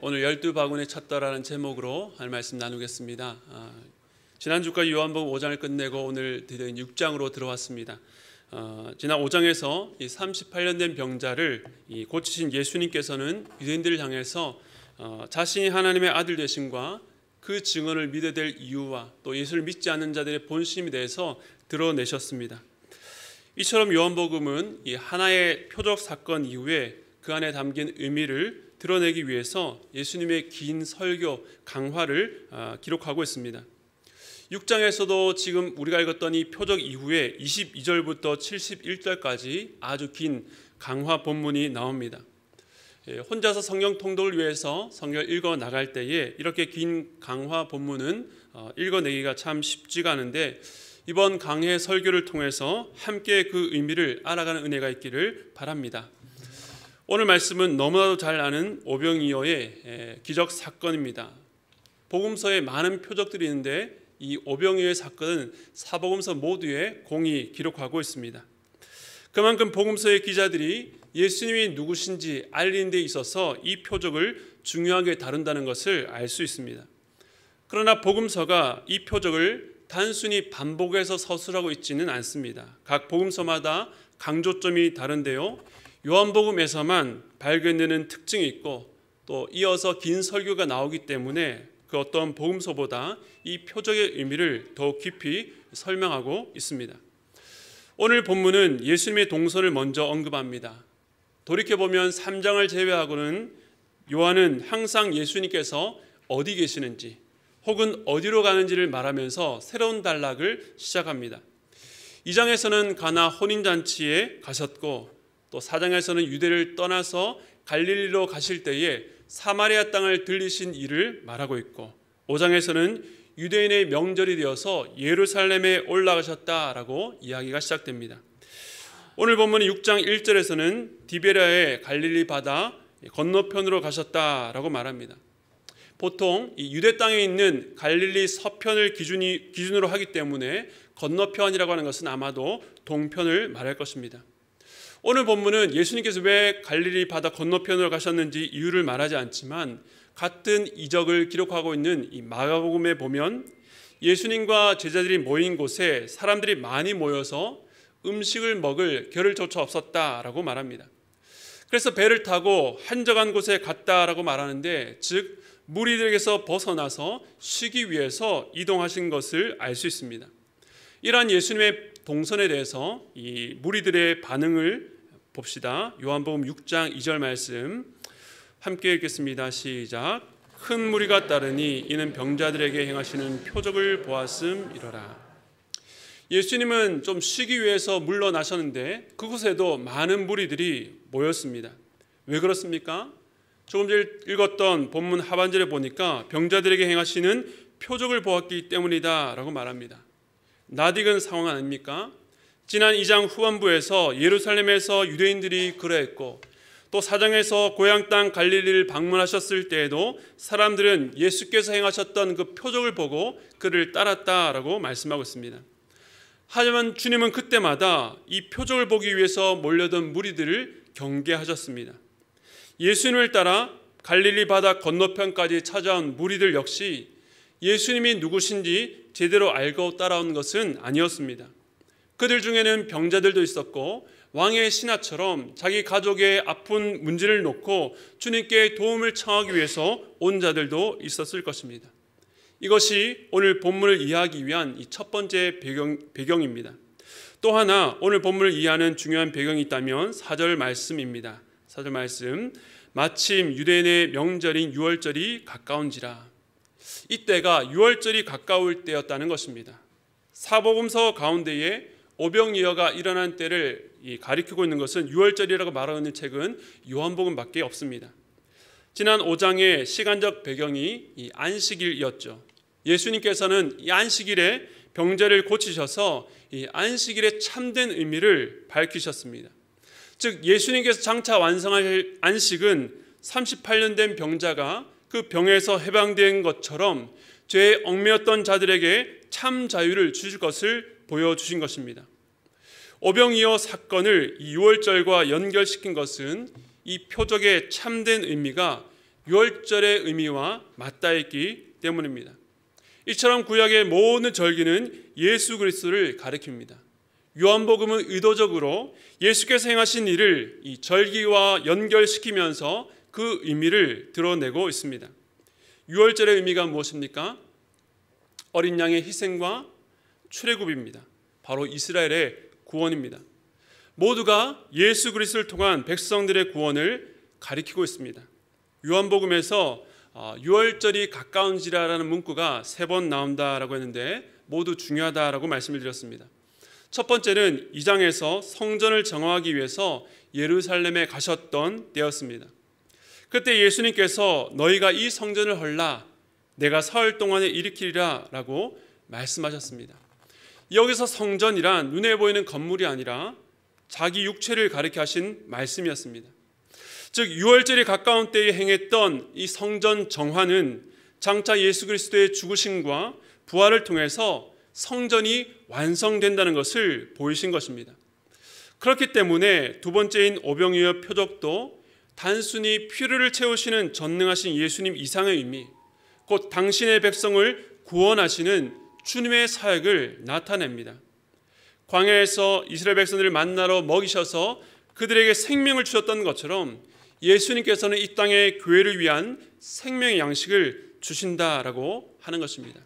오늘 12바구니 쳤다라는 제목으로 할 말씀 나누겠습니다. 지난주까지 요한복음 5장을 끝내고 오늘 드디어 6장으로 들어왔습니다. 지난 5장에서 이 38년 된 병자를 고치신 예수님께서는 유대인들을 향해서 자신이 하나님의 아들 되심과 그 증언을 믿어야 될 이유와 또 예수를 믿지 않는 자들의 본심에 대해서 드러내셨습니다. 이처럼 요한복음은 이 하나의 표적 사건 이후에 그 안에 담긴 의미를 드러내기 위해서 예수님의 긴 설교, 강화를 기록하고 있습니다. 6장에서도 지금 우리가 읽었던 이 표적 이후에 22절부터 71절까지 아주 긴 강화 본문이 나옵니다. 혼자서 성경 통독을 위해서 성경을 읽어 나갈 때에 이렇게 긴 강화 본문은 읽어내기가 참 쉽지가 않은데 이번 강해 설교를 통해서 함께 그 의미를 알아가는 은혜가 있기를 바랍니다. 오늘 말씀은 너무나도 잘 아는 오병이어의 기적 사건입니다. 복음서에 많은 표적들이 있는데 이 오병이어의 사건은 사복음서 모두에 공히 기록하고 있습니다. 그만큼 복음서의 기자들이 예수님이 누구신지 알리는 데 있어서 이 표적을 중요하게 다룬다는 것을 알 수 있습니다. 그러나 복음서가 이 표적을 단순히 반복해서 서술하고 있지는 않습니다. 각 복음서마다 강조점이 다른데요, 요한복음에서만 발견되는 특징이 있고 또 이어서 긴 설교가 나오기 때문에 그 어떤 복음서보다 이 표적의 의미를 더욱 깊이 설명하고 있습니다. 오늘 본문은 예수님의 동선을 먼저 언급합니다. 돌이켜보면 3장을 제외하고는 요한은 항상 예수님께서 어디 계시는지 혹은 어디로 가는지를 말하면서 새로운 단락을 시작합니다. 2장에서는 가나 혼인잔치에 가셨고 또 4장에서는 유대를 떠나서 갈릴리로 가실 때에 사마리아 땅을 들리신 일을 말하고 있고 5장에서는 유대인의 명절이 되어서 예루살렘에 올라가셨다라고 이야기가 시작됩니다. 오늘 본문의 6장 1절에서는 디베랴의 갈릴리 바다 건너편으로 가셨다라고 말합니다. 보통 이 유대 땅에 있는 갈릴리 서편을 기준으로 하기 때문에 건너편이라고 하는 것은 아마도 동편을 말할 것입니다. 오늘 본문은 예수님께서 왜 갈릴리 바다 건너편으로 가셨는지 이유를 말하지 않지만 같은 이적을 기록하고 있는 이 마가복음에 보면 예수님과 제자들이 모인 곳에 사람들이 많이 모여서 음식을 먹을 겨를조차 없었다라고 말합니다. 그래서 배를 타고 한적한 곳에 갔다라고 말하는데 즉 무리들에게서 벗어나서 쉬기 위해서 이동하신 것을 알 수 있습니다. 이러한 예수님의 동선에 대해서 이 무리들의 반응을 봅시다. 요한복음 6장 2절 말씀 함께 읽겠습니다. 시작. 큰 무리가 따르니 이는 병자들에게 행하시는 표적을 보았음이로라. 예수님은 좀 쉬기 위해서 물러나셨는데 그곳에도 많은 무리들이 모였습니다. 왜 그렇습니까? 조금 전에 읽었던 본문 하반절에 보니까 병자들에게 행하시는 표적을 보았기 때문이다 라고 말합니다. 낯익은 상황 아닙니까? 지난 2장 후반부에서 예루살렘에서 유대인들이 그러했고 또 4장에서 고향 땅 갈릴리를 방문하셨을 때에도 사람들은 예수께서 행하셨던 그 표적을 보고 그를 따랐다라고 말씀하고 있습니다. 하지만 주님은 그때마다 이 표적을 보기 위해서 몰려든 무리들을 경계하셨습니다. 예수님을 따라 갈릴리 바다 건너편까지 찾아온 무리들 역시 예수님이 누구신지 제대로 알고 따라온 것은 아니었습니다. 그들 중에는 병자들도 있었고 왕의 신하처럼 자기 가족의 아픈 문제를 놓고 주님께 도움을 청하기 위해서 온 자들도 있었을 것입니다. 이것이 오늘 본문을 이해하기 위한 이 첫 번째 배경입니다. 또 하나 오늘 본문을 이해하는 중요한 배경이 있다면 4절 말씀입니다. 4절 말씀, 마침 유대인의 명절인 유월절이 가까운지라. 이때가 유월절이 가까울 때였다는 것입니다. 사복음서 가운데에 오병이어가 일어난 때를 가리키고 있는 것은 유월절이라고 말하고 있는 책은 요한복음밖에 없습니다. 지난 5장의 시간적 배경이 이 안식일이었죠. 예수님께서는 이 안식일에 병자를 고치셔서 이 안식일의 참된 의미를 밝히셨습니다. 즉 예수님께서 장차 완성할 안식은 38년 된 병자가 그 병에서 해방된 것처럼 죄에 얽매였던 자들에게 참 자유를 주실 것을 보여주신 것입니다. 오병이어 사건을 이 유월절과 연결시킨 것은 이 표적의 참된 의미가 유월절의 의미와 맞닿아 있기 때문입니다. 이처럼 구약의 모든 절기는 예수 그리스도를 가리킵니다. 요한복음은 의도적으로 예수께서 행하신 일을 이 절기와 연결시키면서 그 의미를 드러내고 있습니다. 유월절의 의미가 무엇입니까? 어린 양의 희생과 출애굽입니다. 바로 이스라엘의 구원입니다. 모두가 예수 그리스도를 통한 백성들의 구원을 가리키고 있습니다. 요한복음에서 유월절이 가까운지라라는 문구가 3번 나온다라고 했는데 모두 중요하다라고 말씀을 드렸습니다. 첫 번째는 2장에서 성전을 정화하기 위해서 예루살렘에 가셨던 때였습니다. 그때 예수님께서 너희가 이 성전을 헐라 내가 사흘 동안에 일으키리라 라고 말씀하셨습니다. 여기서 성전이란 눈에 보이는 건물이 아니라 자기 육체를 가리켜 하신 말씀이었습니다. 즉 유월절이 가까운 때에 행했던 이 성전 정화는 장차 예수 그리스도의 죽으심과 부활을 통해서 성전이 완성된다는 것을 보이신 것입니다. 그렇기 때문에 두 번째인 오병이어 표적도 단순히 필요를 채우시는 전능하신 예수님 이상의 의미, 곧 당신의 백성을 구원하시는 주님의 사역을 나타냅니다. 광야에서 이스라엘 백성들을 만나러 먹이셔서 그들에게 생명을 주셨던 것처럼 예수님께서는 이 땅에 교회를 위한 생명의 양식을 주신다라고 하는 것입니다.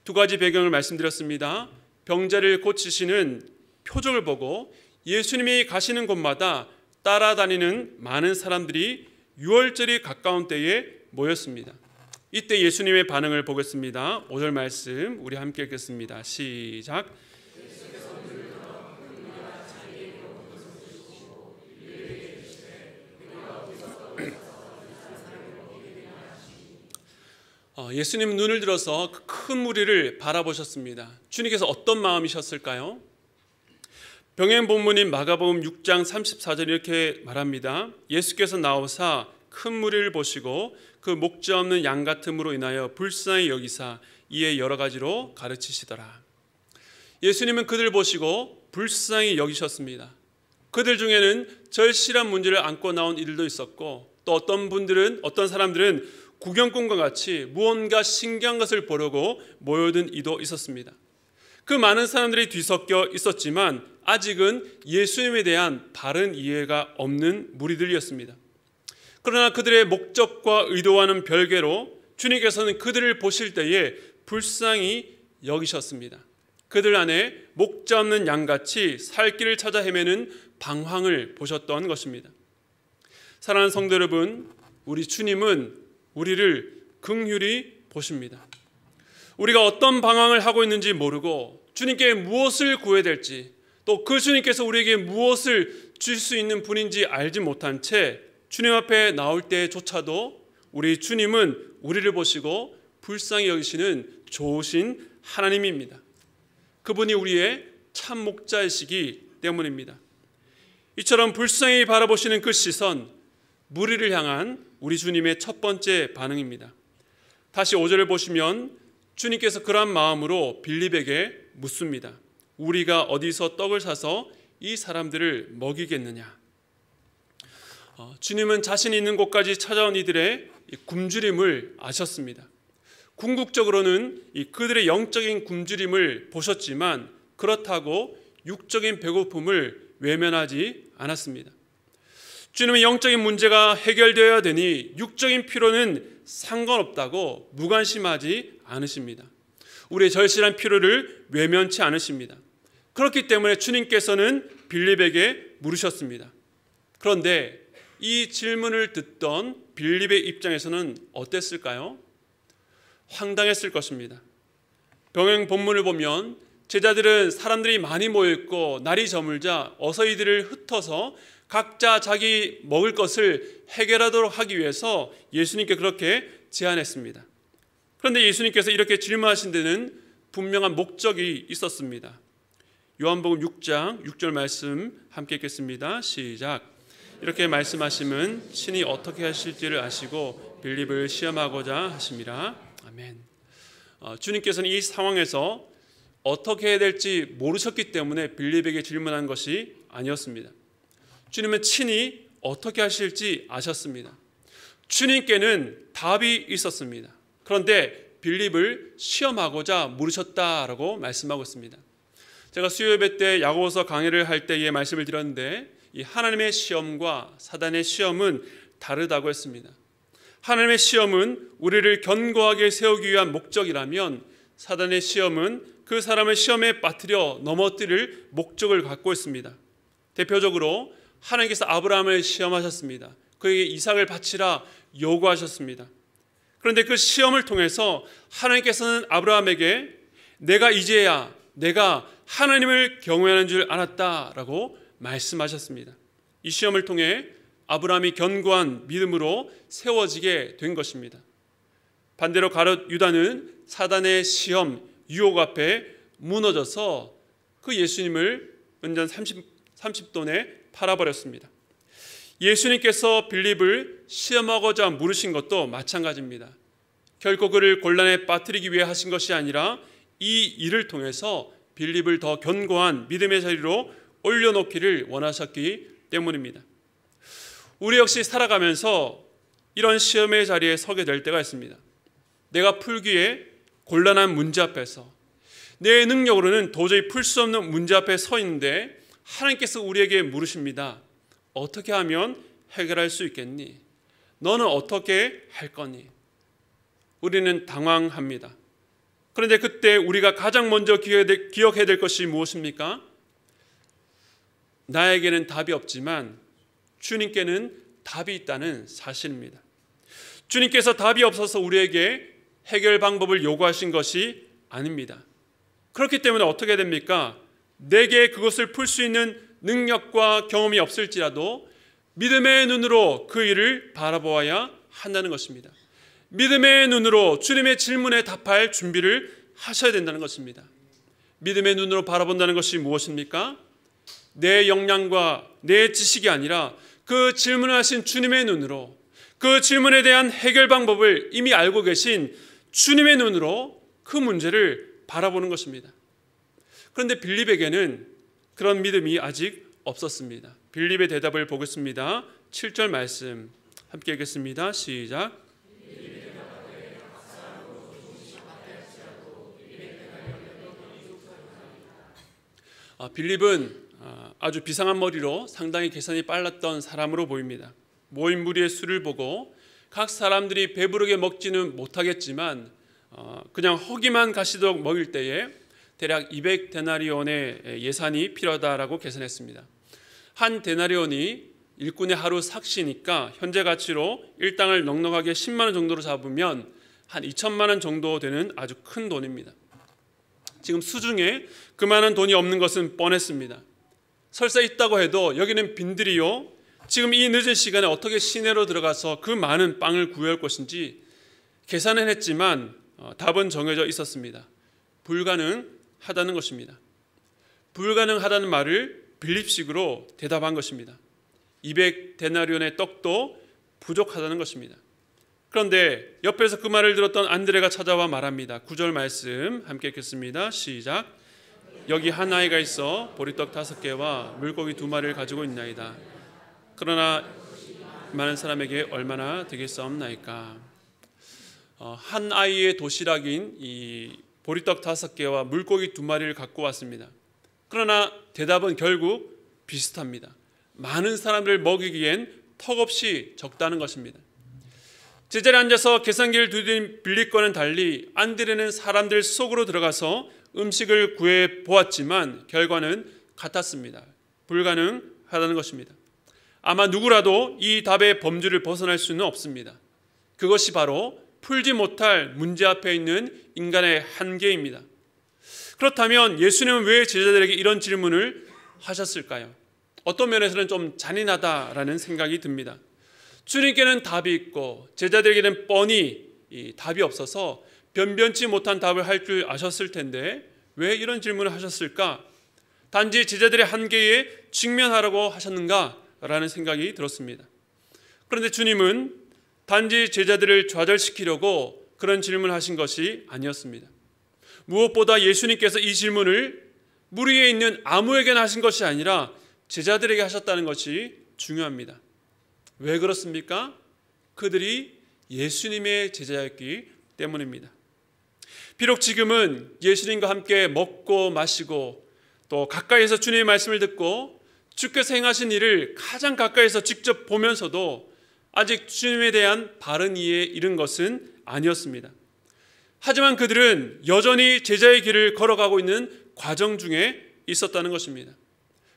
두 가지 배경을 말씀드렸습니다. 병자를 고치시는 표적을 보고 예수님이 가시는 곳마다 따라다니는 많은 사람들이 유월절이 가까운 때에 모였습니다. 이때 예수님의 반응을 보겠습니다. 5절 말씀 우리 함께 읽겠습니다. 시작. 예수님 눈을 들어서 그 큰 무리를 바라보셨습니다. 주님께서 어떤 마음이셨을까요? 병행 본문인 마가복음 6장 34절 이렇게 말합니다. 예수께서 나오사 큰 무리를 보시고 그 목자 없는 양 같음으로 인하여 불쌍히 여기사 이에 여러 가지로 가르치시더라. 예수님은 그들 보시고 불쌍히 여기셨습니다. 그들 중에는 절실한 문제를 안고 나온 이들도 있었고 또 어떤 사람들은 구경꾼과 같이 무언가 신기한 것을 보려고 모여든 이도 있었습니다. 그 많은 사람들이 뒤섞여 있었지만 아직은 예수님에 대한 바른 이해가 없는 무리들이었습니다. 그러나 그들의 목적과 의도와는 별개로 주님께서는 그들을 보실 때에 불쌍히 여기셨습니다. 그들 안에 목자 없는 양같이 살 길을 찾아 헤매는 방황을 보셨던 것입니다. 사랑하는 성도 여러분, 우리 주님은 우리를 긍휼히 보십니다. 우리가 어떤 방황을 하고 있는지 모르고 주님께 무엇을 구해야 될지 또 그 주님께서 우리에게 무엇을 줄 수 있는 분인지 알지 못한 채 주님 앞에 나올 때조차도 우리 주님은 우리를 보시고 불쌍히 여기시는 좋으신 하나님입니다. 그분이 우리의 참 목자이시기 때문입니다. 이처럼 불쌍히 바라보시는 그 시선, 무리를 향한 우리 주님의 첫 번째 반응입니다. 다시 5절을 보시면 주님께서 그러한 마음으로 빌립에게 묻습니다. 우리가 어디서 떡을 사서 이 사람들을 먹이겠느냐? 주님은 자신이 있는 곳까지 찾아온 이들의 굶주림을 아셨습니다. 궁극적으로는 그들의 영적인 굶주림을 보셨지만 그렇다고 육적인 배고픔을 외면하지 않았습니다. 주님은 영적인 문제가 해결되어야 되니 육적인 필요는 상관없다고 무관심하지 않으십니다. 우리의 절실한 필요를 외면치 않으십니다. 그렇기 때문에 주님께서는 빌립에게 물으셨습니다. 그런데 이 질문을 듣던 빌립의 입장에서는 어땠을까요? 황당했을 것입니다. 병행 본문을 보면 제자들은 사람들이 많이 모여있고 날이 저물자 어서 이들을 흩어서 각자 자기 먹을 것을 해결하도록 하기 위해서 예수님께 그렇게 제안했습니다. 그런데 예수님께서 이렇게 질문하신 데는 분명한 목적이 있었습니다. 요한복음 6장 6절 말씀 함께 읽겠습니다. 시작. 이렇게 말씀하심은 친히 어떻게 하실지를 아시고 빌립을 시험하고자 하심이라. 아멘. 주님께서는 이 상황에서 어떻게 해야 될지 모르셨기 때문에 빌립에게 질문한 것이 아니었습니다. 주님은 친히 어떻게 하실지 아셨습니다. 주님께는 답이 있었습니다. 그런데 빌립을 시험하고자 물으셨다라고 말씀하고 있습니다. 제가 수요 예배 때 야고보서 강해를 할 때의 말씀을 드렸는데 이 하나님의 시험과 사단의 시험은 다르다고 했습니다. 하나님의 시험은 우리를 견고하게 세우기 위한 목적이라면 사단의 시험은 그 사람을 시험에 빠뜨려 넘어뜨릴 목적을 갖고 있습니다. 대표적으로 하나님께서 아브라함을 시험하셨습니다. 그에게 이삭을 바치라 요구하셨습니다. 그런데 그 시험을 통해서 하나님께서는 아브라함에게 내가 이제야 내가 하나님을 경외하는 줄 알았다라고 말씀하셨습니다. 이 시험을 통해 아브라함이 견고한 믿음으로 세워지게 된 것입니다. 반대로 가룟 유다는 사단의 시험, 유혹 앞에 무너져서 그 예수님을 은전 30돈에 팔아버렸습니다. 예수님께서 빌립을 시험하고자 물으신 것도 마찬가지입니다. 결코 그를 곤란에 빠뜨리기 위해 하신 것이 아니라 이 일을 통해서 빌립을 더 견고한 믿음의 자리로 올려놓기를 원하셨기 때문입니다. 우리 역시 살아가면서 이런 시험의 자리에 서게 될 때가 있습니다. 내가 풀기에 곤란한 문제 앞에서 내 능력으로는 도저히 풀 수 없는 문제 앞에 서 있는데 하나님께서 우리에게 물으십니다. 어떻게 하면 해결할 수 있겠니? 너는 어떻게 할 거니? 우리는 당황합니다. 그런데 그때 우리가 가장 먼저 기억해야 될 것이 무엇입니까? 나에게는 답이 없지만 주님께는 답이 있다는 사실입니다. 주님께서 답이 없어서 우리에게 해결 방법을 요구하신 것이 아닙니다. 그렇기 때문에 어떻게 됩니까? 내게 그것을 풀 수 있는 능력과 경험이 없을지라도 믿음의 눈으로 그 일을 바라보아야 한다는 것입니다. 믿음의 눈으로 주님의 질문에 답할 준비를 하셔야 된다는 것입니다. 믿음의 눈으로 바라본다는 것이 무엇입니까? 내 역량과 내 지식이 아니라 그 질문을 하신 주님의 눈으로, 그 질문에 대한 해결 방법을 이미 알고 계신 주님의 눈으로 그 문제를 바라보는 것입니다. 그런데 빌립에게는 그런 믿음이 아직 없었습니다. 빌립의 대답을 보겠습니다. 7절 말씀 함께 읽겠습니다. 시작. 빌립은 아주 비상한 머리로 상당히 계산이 빨랐던 사람으로 보입니다. 모인 무리의 수를 보고 각 사람들이 배부르게 먹지는 못하겠지만 그냥 허기만 가시도록 먹일 때에 대략 200데나리온의 예산이 필요하다라고 계산했습니다. 한 데나리온이 일꾼의 하루 삭시니까 현재 가치로 일당을 넉넉하게 10만 원 정도로 잡으면 한 2천만 원 정도 되는 아주 큰 돈입니다. 지금 수중에 그만한 돈이 없는 것은 뻔했습니다. 설사 있다고 해도 여기는 빈들이요, 지금 이 늦은 시간에 어떻게 시내로 들어가서 그 많은 빵을 구할 것인지 계산은 했지만 답은 정해져 있었습니다. 불가능하다는 것입니다. 불가능하다는 말을 빌립식으로 대답한 것입니다. 200데나리온의 떡도 부족하다는 것입니다. 그런데 옆에서 그 말을 들었던 안드레가 찾아와 말합니다. 9절 말씀 함께 읽겠습니다. 시작. 여기 한 아이가 있어 보리떡 5개와 물고기 2마리를 가지고 있나이다. 그러나 많은 사람에게 얼마나 되겠사옵나이까. 한 아이의 도시락인 이 보리떡 5개와 물고기 2마리를 갖고 왔습니다. 그러나 대답은 결국 비슷합니다. 많은 사람들을 먹이기엔 턱없이 적다는 것입니다. 제자리에 앉아서 계산기를 두드린 빌립과는 달리 안드레는 사람들 속으로 들어가서 음식을 구해 보았지만 결과는 같았습니다. 불가능하다는 것입니다. 아마 누구라도 이 답의 범주를 벗어날 수는 없습니다. 그것이 바로 풀지 못할 문제 앞에 있는 인간의 한계입니다. 그렇다면 예수님은 왜 제자들에게 이런 질문을 하셨을까요? 어떤 면에서는 좀 잔인하다라는 생각이 듭니다. 주님께는 답이 있고 제자들에게는 뻔히 답이 없어서 변변치 못한 답을 할 줄 아셨을 텐데 왜 이런 질문을 하셨을까? 단지 제자들의 한계에 직면하라고 하셨는가라는 생각이 들었습니다. 그런데 주님은 단지 제자들을 좌절시키려고 그런 질문을 하신 것이 아니었습니다. 무엇보다 예수님께서 이 질문을 물 위에 있는 아무에게나 하신 것이 아니라 제자들에게 하셨다는 것이 중요합니다. 왜 그렇습니까? 그들이 예수님의 제자였기 때문입니다. 비록 지금은 예수님과 함께 먹고 마시고 또 가까이에서 주님의 말씀을 듣고 주께서 행하신 일을 가장 가까이에서 직접 보면서도 아직 주님에 대한 바른 이해에 이른 것은 아니었습니다. 하지만 그들은 여전히 제자의 길을 걸어가고 있는 과정 중에 있었다는 것입니다.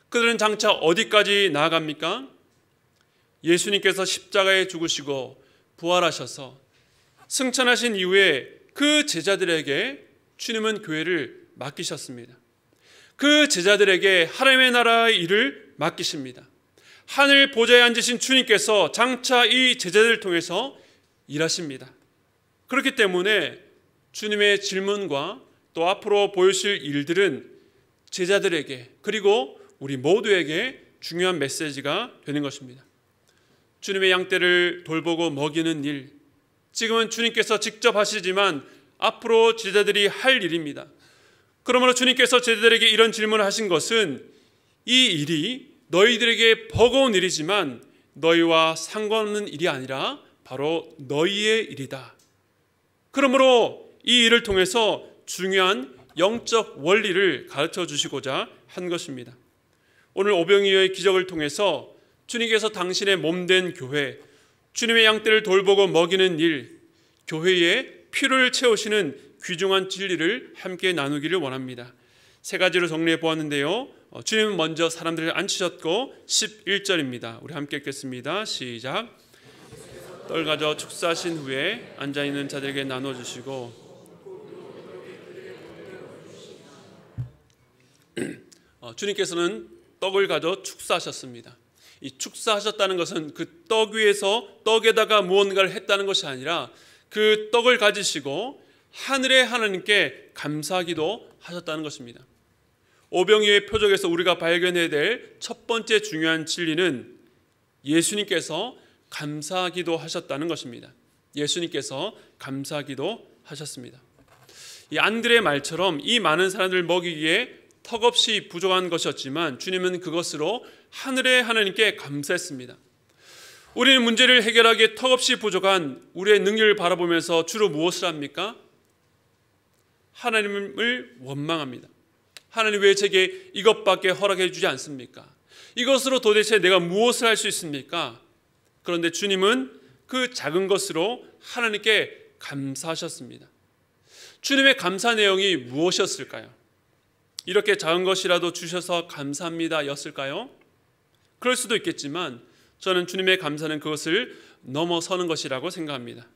그들은 장차 어디까지 나아갑니까? 예수님께서 십자가에 죽으시고 부활하셔서 승천하신 이후에 그 제자들에게 주님은 교회를 맡기셨습니다. 그 제자들에게 하나님의 나라의 일을 맡기십니다. 하늘 보좌에 앉으신 주님께서 장차 이 제자들을 통해서 일하십니다. 그렇기 때문에 주님의 질문과 또 앞으로 보여주실 일들은 제자들에게 그리고 우리 모두에게 중요한 메시지가 되는 것입니다. 주님의 양떼를 돌보고 먹이는 일, 지금은 주님께서 직접 하시지만 앞으로 제자들이 할 일입니다. 그러므로 주님께서 제자들에게 이런 질문을 하신 것은 이 일이 너희들에게 버거운 일이지만 너희와 상관없는 일이 아니라 바로 너희의 일이다. 그러므로 이 일을 통해서 중요한 영적 원리를 가르쳐 주시고자 한 것입니다. 오늘 오병이어의 기적을 통해서 주님께서 당신의 몸된 교회, 주님의 양떼를 돌보고 먹이는 일, 교회의 필요를 채우시는 귀중한 진리를 함께 나누기를 원합니다. 세 가지로 정리해 보았는데요. 주님은 먼저 사람들을 앉히셨고 11절입니다. 우리 함께 읽겠습니다. 시작. 떡을 가져 축사하신 후에 앉아있는 자들에게 나눠주시고 주님께서는 떡을 가져 축사하셨습니다. 이 축사하셨다는 것은 그 떡 위에서 떡에다가 무언가를 했다는 것이 아니라 그 떡을 가지시고 하늘의 하나님께 감사하기도 하셨다는 것입니다. 오병이어의 표적에서 우리가 발견해야 될 첫 번째 중요한 진리는 예수님께서 감사하기도 하셨다는 것입니다. 예수님께서 감사하기도 하셨습니다. 이 안드레의 말처럼 이 많은 사람들을 먹이기에 턱없이 부족한 것이었지만 주님은 그것으로 하늘의 하나님께 감사했습니다. 우리는 문제를 해결하기에 턱없이 부족한 우리의 능력을 바라보면서 주로 무엇을 합니까? 하나님을 원망합니다. 하나님 왜 제게 이것밖에 허락해 주지 않습니까? 이것으로 도대체 내가 무엇을 할 수 있습니까? 그런데 주님은 그 작은 것으로 하나님께 감사하셨습니다. 주님의 감사 내용이 무엇이었을까요? 이렇게 작은 것이라도 주셔서 감사합니다 였을까요? 그럴 수도 있겠지만 저는 주님의 감사는 그것을 넘어서는 것이라고 생각합니다.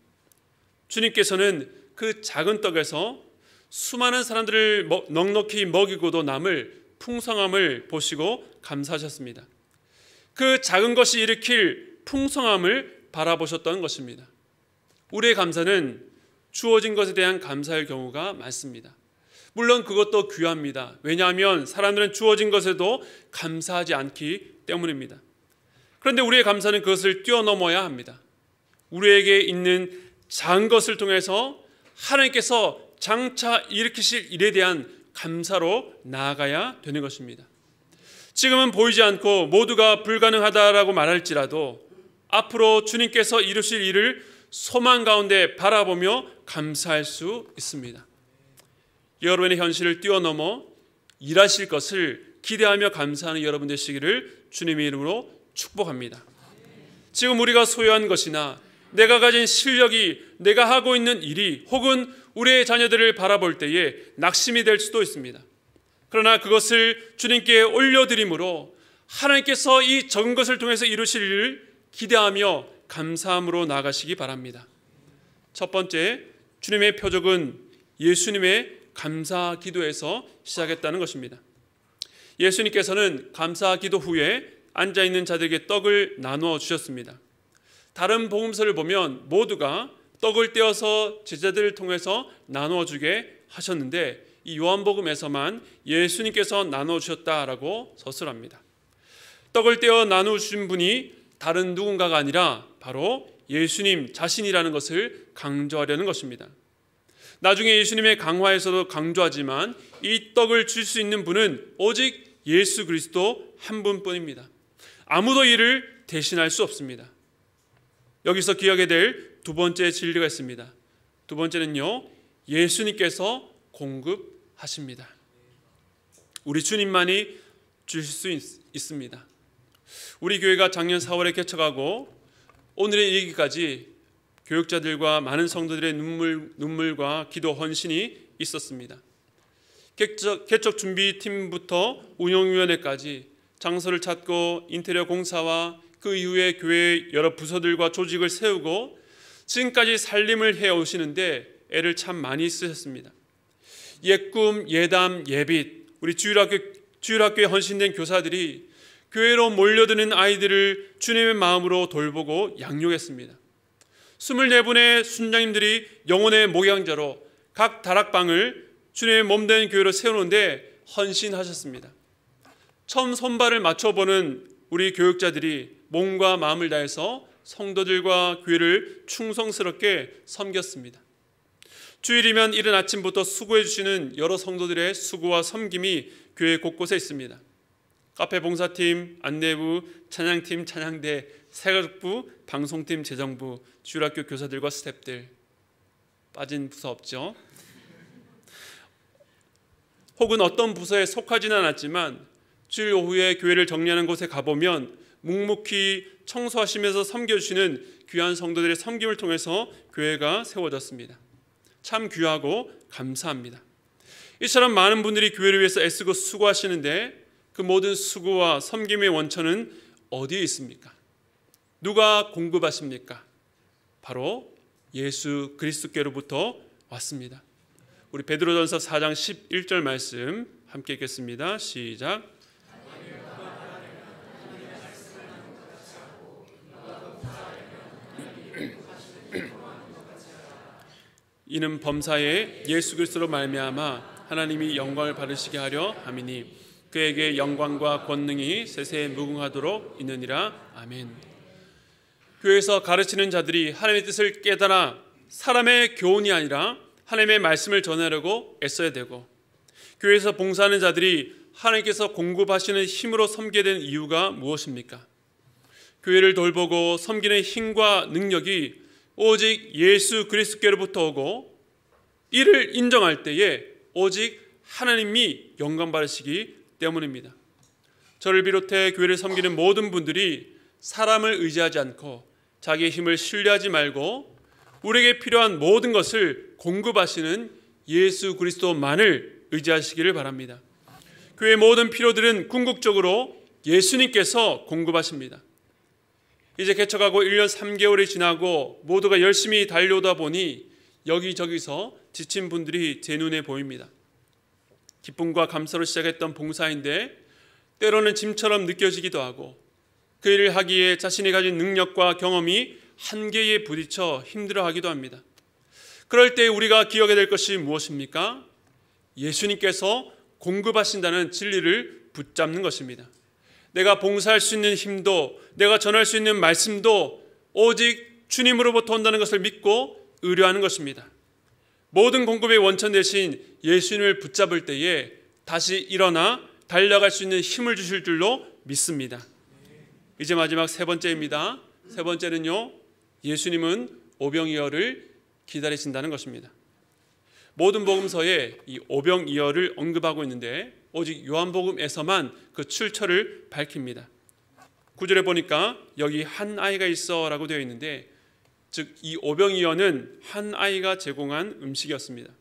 주님께서는 그 작은 떡에서 수많은 사람들을 넉넉히 먹이고도 남을 풍성함을 보시고 감사하셨습니다. 그 작은 것이 일으킬 풍성함을 바라보셨던 것입니다. 우리의 감사는 주어진 것에 대한 감사할 경우가 많습니다. 물론 그것도 귀합니다. 왜냐하면 사람들은 주어진 것에도 감사하지 않기 때문입니다. 그런데 우리의 감사는 그것을 뛰어넘어야 합니다. 우리에게 있는 작은 것을 통해서 하나님께서 장차 일으키실 일에 대한 감사로 나아가야 되는 것입니다. 지금은 보이지 않고 모두가 불가능하다라고 말할지라도 앞으로 주님께서 이루실 일을 소망 가운데 바라보며 감사할 수 있습니다. 여러분의 현실을 뛰어넘어 일하실 것을 기대하며 감사하는 여러분 되시기를 주님의 이름으로 축복합니다. 지금 우리가 소유한 것이나 내가 가진 실력이 내가 하고 있는 일이 혹은 우리의 자녀들을 바라볼 때에 낙심이 될 수도 있습니다. 그러나 그것을 주님께 올려드림으로 하나님께서 이 적은 것을 통해서 이루실 일을 기대하며 감사함으로 나아가시기 바랍니다. 첫 번째, 주님의 표적은 예수님의 감사 기도에서 시작했다는 것입니다. 예수님께서는 감사 기도 후에 앉아있는 자들에게 떡을 나누어 주셨습니다. 다른 복음서를 보면 모두가 떡을 떼어서 제자들을 통해서 나누어 주게 하셨는데 이 요한복음에서만 예수님께서 나누어 주셨다라고 서술합니다. 떡을 떼어 나누어 주신 분이 다른 누군가가 아니라 바로 예수님 자신이라는 것을 강조하려는 것입니다. 나중에 예수님의 강화에서도 강조하지만 이 떡을 줄 수 있는 분은 오직 예수 그리스도 한 분뿐입니다. 아무도 이를 대신할 수 없습니다. 여기서 기억해야 될 두 번째 진리가 있습니다. 두 번째는요, 예수님께서 공급하십니다. 우리 주님만이 주실 수 있습니다. 우리 교회가 작년 4월에 개척하고 오늘에 이르기까지 교육자들과 많은 성도들의 눈물과 기도 헌신이 있었습니다. 개척 준비팀부터 운영위원회까지 장소를 찾고 인테리어 공사와 그 이후에 교회의 여러 부서들과 조직을 세우고 지금까지 살림을 해오시는데 애를 참 많이 쓰셨습니다. 예꿈, 예담, 예빛, 우리 주일학교에 헌신된 교사들이 교회로 몰려드는 아이들을 주님의 마음으로 돌보고 양육했습니다. 24분의 순장님들이 영혼의 목양자로 각 다락방을 주님의 몸된 교회로 세우는데 헌신하셨습니다. 처음 손발을 맞춰보는 우리 교육자들이 몸과 마음을 다해서 성도들과 교회를 충성스럽게 섬겼습니다. 주일이면 이른 아침부터 수고해 주시는 여러 성도들의 수고와 섬김이 교회 곳곳에 있습니다. 카페 봉사팀, 안내부, 찬양팀, 찬양대, 새가족부, 방송팀, 재정부, 주일학교 교사들과 스태프들, 빠진 부서 없죠. 혹은 어떤 부서에 속하지는 않았지만 주일 오후에 교회를 정리하는 곳에 가보면 묵묵히 청소하시면서 섬겨주시는 귀한 성도들의 섬김을 통해서 교회가 세워졌습니다. 참 귀하고 감사합니다. 이처럼 많은 분들이 교회를 위해서 애쓰고 수고하시는데 그 모든 수고와 섬김의 원천은 어디에 있습니까? 누가 공급하십니까? 바로 예수 그리스도께로부터 왔습니다. 우리 베드로전서 4장 11절 말씀 함께 읽겠습니다. 시작. 이는 범사에 예수 그리스도로 말미암아 하나님이 영광을 받으시게 하려 함이니 그에게 영광과 권능이 세세에 무궁하도록 있느니라. 아멘. 교회에서 가르치는 자들이 하나님의 뜻을 깨달아 사람의 교훈이 아니라 하나님의 말씀을 전하려고 애써야 되고, 교회에서 봉사하는 자들이 하나님께서 공급하시는 힘으로 섬기게 된 이유가 무엇입니까? 교회를 돌보고 섬기는 힘과 능력이 오직 예수 그리스도께로부터 오고, 이를 인정할 때에 오직 하나님이 영광 받으시기 때문입니다. 저를 비롯해 교회를 섬기는 모든 분들이 사람을 의지하지 않고 자기의 힘을 신뢰하지 말고 우리에게 필요한 모든 것을 공급하시는 예수 그리스도만을 의지하시기를 바랍니다. 교회의 모든 필요들은 궁극적으로 예수님께서 공급하십니다. 이제 개척하고 1년 3개월이 지나고 모두가 열심히 달려오다 보니 여기저기서 지친 분들이 제 눈에 보입니다. 기쁨과 감사로 시작했던 봉사인데 때로는 짐처럼 느껴지기도 하고, 그 일을 하기에 자신이 가진 능력과 경험이 한계에 부딪혀 힘들어하기도 합니다. 그럴 때 우리가 기억해야 될 것이 무엇입니까? 예수님께서 공급하신다는 진리를 붙잡는 것입니다. 내가 봉사할 수 있는 힘도, 내가 전할 수 있는 말씀도 오직 주님으로부터 온다는 것을 믿고 의뢰하는 것입니다. 모든 공급의 원천 대신 예수님을 붙잡을 때에 다시 일어나 달려갈 수 있는 힘을 주실 줄로 믿습니다. 이제 마지막 세 번째입니다. 세 번째는요, 예수님은 오병이어를 기다리신다는 것입니다. 모든 복음서에 이 오병이어를 언급하고 있는데 오직 요한복음에서만 그 출처를 밝힙니다. 9절에 보니까 여기 한 아이가 있어 라고 되어 있는데, 즉 이 오병이어는 한 아이가 제공한 음식이었습니다.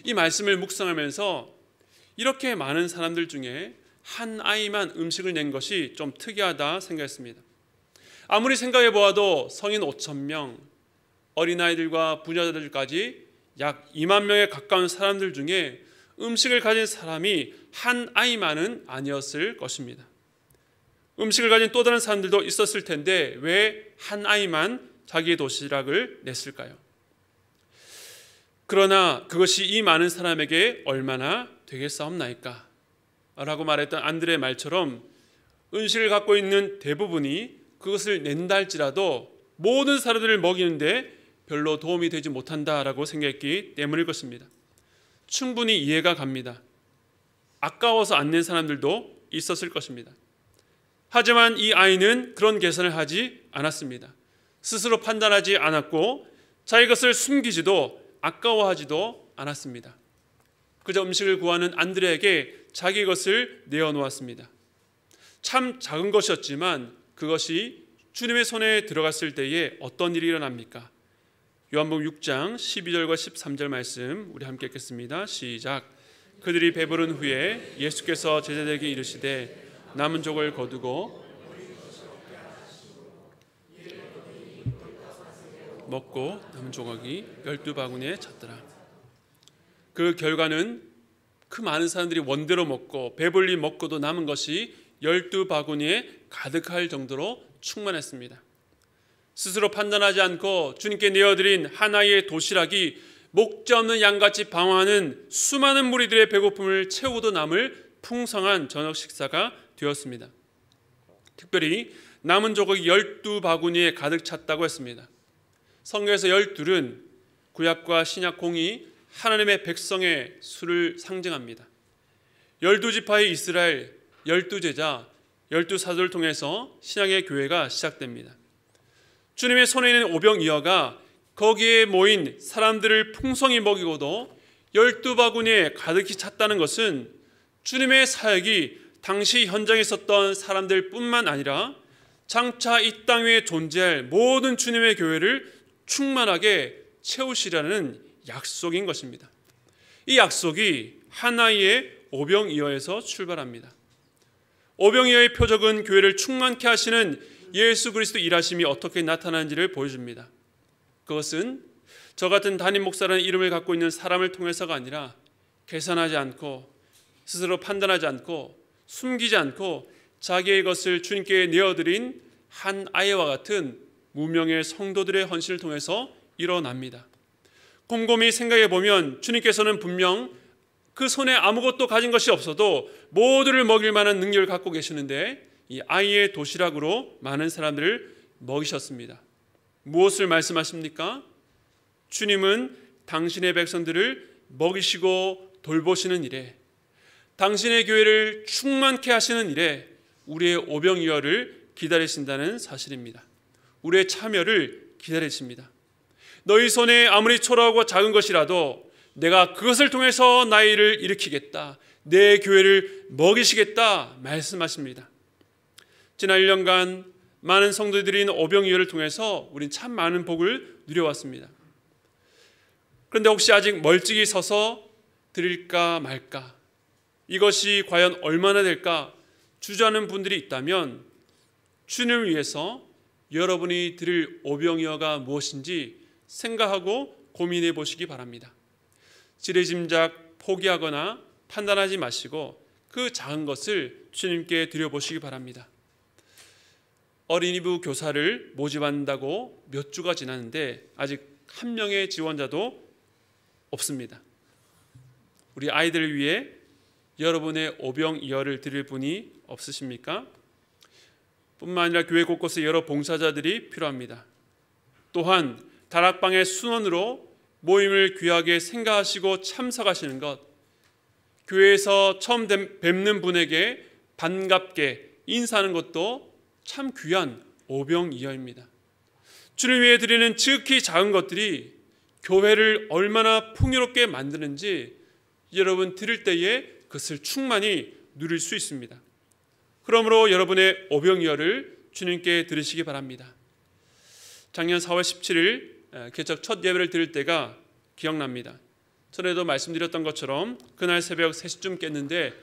이 말씀을 묵상하면서 이렇게 많은 사람들 중에 한 아이만 음식을 낸 것이 좀 특이하다 생각했습니다. 아무리 생각해 보아도 성인 5,000명, 어린아이들과 부녀자들까지 약 2만 명에 가까운 사람들 중에 음식을 가진 사람이 한 아이만은 아니었을 것입니다. 음식을 가진 또 다른 사람들도 있었을 텐데 왜 한 아이만 자기의 도시락을 냈을까요? 그러나 그것이 이 많은 사람에게 얼마나 되겠사옵나이까? 라고 말했던 안드레의 말처럼 음식을 갖고 있는 대부분이 그것을 낸다 할지라도 모든 사람들을 먹이는데 별로 도움이 되지 못한다라고 생각했기 때문일 것입니다. 충분히 이해가 갑니다. 아까워서 안 낸 사람들도 있었을 것입니다. 하지만 이 아이는 그런 계산을 하지 않았습니다. 스스로 판단하지 않았고 자기 것을 숨기지도 아까워하지도 않았습니다. 그저 음식을 구하는 안드레에게 자기 것을 내어놓았습니다. 참 작은 것이었지만 그것이 주님의 손에 들어갔을 때에 어떤 일이 일어납니까? 요한복음 6장 12절과 13절 말씀 우리 함께 읽겠습니다. 시작. 그들이 배부른 후에 예수께서 제자들에게 이르시되 남은 족을 거두고 먹고 남은 조각이 12바구니에 찼더라. 그 결과는 그 많은 사람들이 원대로 먹고 배불리 먹고도 남은 것이 12바구니에 가득할 정도로 충만했습니다. 스스로 판단하지 않고 주님께 내어드린 하나의 도시락이 목자 없는 양같이 방황하는 수많은 무리들의 배고픔을 채우고도 남을 풍성한 저녁 식사가 되었습니다. 특별히 남은 조각이 12바구니에 가득 찼다고 했습니다. 성경에서 12은 구약과 신약 공이 하나님의 백성의 수를 상징합니다. 12지파의 이스라엘, 12제자, 12사도를 통해서 신약의 교회가 시작됩니다. 주님의 손에 있는 오병이어가 거기에 모인 사람들을 풍성히 먹이고도 12바구니에 가득히 찼다는 것은 주님의 사역이 당시 현장에 있었던 사람들 뿐만 아니라 장차 이 땅 위에 존재할 모든 주님의 교회를 충만하게 채우시라는 약속인 것입니다. 이 약속이 하나의 오병이어에서 출발합니다. 오병이어의 표적은 교회를 충만케 하시는 예수 그리스도 일하심이 어떻게 나타나는지를 보여줍니다. 그것은 저 같은 담임 목사라는 이름을 갖고 있는 사람을 통해서가 아니라 계산하지 않고 스스로 판단하지 않고 숨기지 않고 자기의 것을 주님께 내어드린 한 아이와 같은 무명의 성도들의 헌신을 통해서 일어납니다. 곰곰이 생각해 보면 주님께서는 분명 그 손에 아무것도 가진 것이 없어도 모두를 먹일 만한 능력을 갖고 계시는데 이 아이의 도시락으로 많은 사람들을 먹이셨습니다. 무엇을 말씀하십니까? 주님은 당신의 백성들을 먹이시고 돌보시는 일에, 당신의 교회를 충만케 하시는 일에 우리의 오병이어를 기다리신다는 사실입니다. 우리의 참여를 기다리십니다. 너희 손에 아무리 초라하고 작은 것이라도 내가 그것을 통해서 나의 일을 일으키겠다, 내 교회를 먹이시겠다 말씀하십니다. 지난 1년간 많은 성도들이 있는 오병이어를 통해서 우린 참 많은 복을 누려왔습니다. 그런데 혹시 아직 멀찍이 서서 드릴까 말까, 이것이 과연 얼마나 될까 주저하는 분들이 있다면 주님을 위해서 여러분이 드릴 오병이어가 무엇인지 생각하고 고민해 보시기 바랍니다. 지레짐작 포기하거나 판단하지 마시고 그 작은 것을 주님께 드려보시기 바랍니다. 어린이부 교사를 모집한다고 몇 주가 지났는데 아직 한 명의 지원자도 없습니다. 우리 아이들을 위해 여러분의 오병이어를 드릴 분이 없으십니까? 뿐만 아니라 교회 곳곳에 여러 봉사자들이 필요합니다. 또한 다락방의 순원으로 모임을 귀하게 생각하시고 참석하시는 것, 교회에서 처음 뵙는 분에게 반갑게 인사하는 것도 참 귀한 오병이어입니다. 주를 위해 드리는 지극히 작은 것들이 교회를 얼마나 풍요롭게 만드는지 여러분 드릴 때에 그것을 충만히 누릴 수 있습니다. 그러므로 여러분의 오병이어를 주님께 드리시기 바랍니다. 작년 4월 17일 개척 첫 예배를 드릴 때가 기억납니다. 전에도 말씀드렸던 것처럼 그날 새벽 3시쯤 깼는데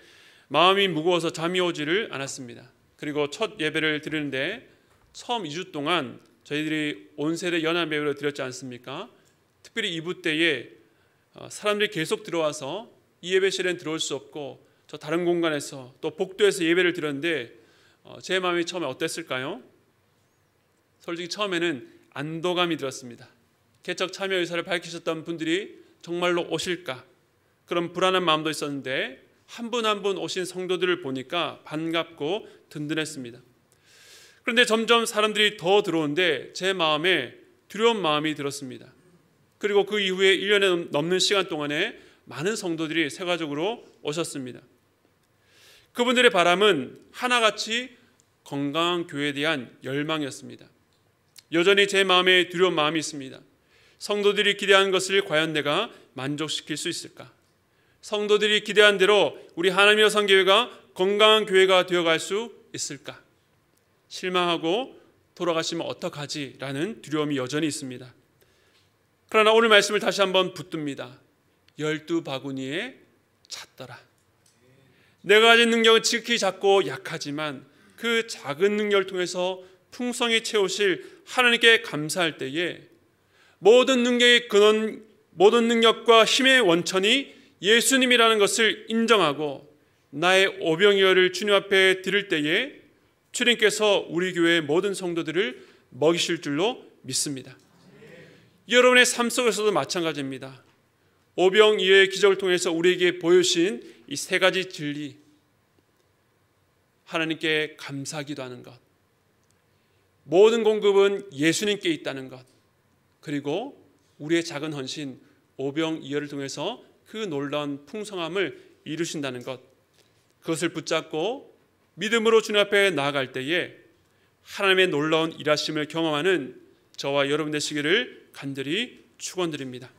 마음이 무거워서 잠이 오지를 않았습니다. 그리고 첫 예배를 드리는데 처음 2주 동안 저희들이 온세대 연합 예배를 드렸지 않습니까? 특별히 2부 때에 사람들이 계속 들어와서 이 예배실엔 들어올 수 없고 저 다른 공간에서 또 복도에서 예배를 드렸는데 제 마음이 처음에 어땠을까요? 솔직히 처음에는 안도감이 들었습니다. 개척 참여 의사를 밝히셨던 분들이 정말로 오실까? 그런 불안한 마음도 있었는데 한 분 한 분 오신 성도들을 보니까 반갑고 든든했습니다. 그런데 점점 사람들이 더 들어오는데 제 마음에 두려운 마음이 들었습니다. 그리고 그 이후에 1년에 넘는 시간 동안에 많은 성도들이 세가족으로 오셨습니다. 그분들의 바람은 하나같이 건강한 교회에 대한 열망이었습니다. 여전히 제 마음에 두려운 마음이 있습니다. 성도들이 기대하는 것을 과연 내가 만족시킬 수 있을까? 성도들이 기대한 대로 우리 하나님의 성교회가 건강한 교회가 되어갈 수 있을까? 실망하고 돌아가시면 어떡하지? 라는 두려움이 여전히 있습니다. 그러나 오늘 말씀을 다시 한번 붙듭니다. 12바구니에 찼더라. 내가 가진 능력은 지극히 작고 약하지만 그 작은 능력을 통해서 풍성히 채우실 하나님께 감사할 때에 모든 능력의 근원, 모든 능력과 힘의 원천이 예수님이라는 것을 인정하고 나의 오병이어를 주님 앞에 드릴 때에 주님께서 우리 교회의 모든 성도들을 먹이실 줄로 믿습니다. 여러분의 삶 속에서도 마찬가지입니다. 오병이어의 기적을 통해서 우리에게 보여주신 이 세 가지 진리, 하나님께 감사하기도 하는 것, 모든 공급은 예수님께 있다는 것, 그리고 우리의 작은 헌신 오병이어를 통해서 그 놀라운 풍성함을 이루신다는 것, 그것을 붙잡고 믿음으로 주님 앞에 나아갈 때에 하나님의 놀라운 일하심을 경험하는 저와 여러분 되시기를 간절히 축원드립니다.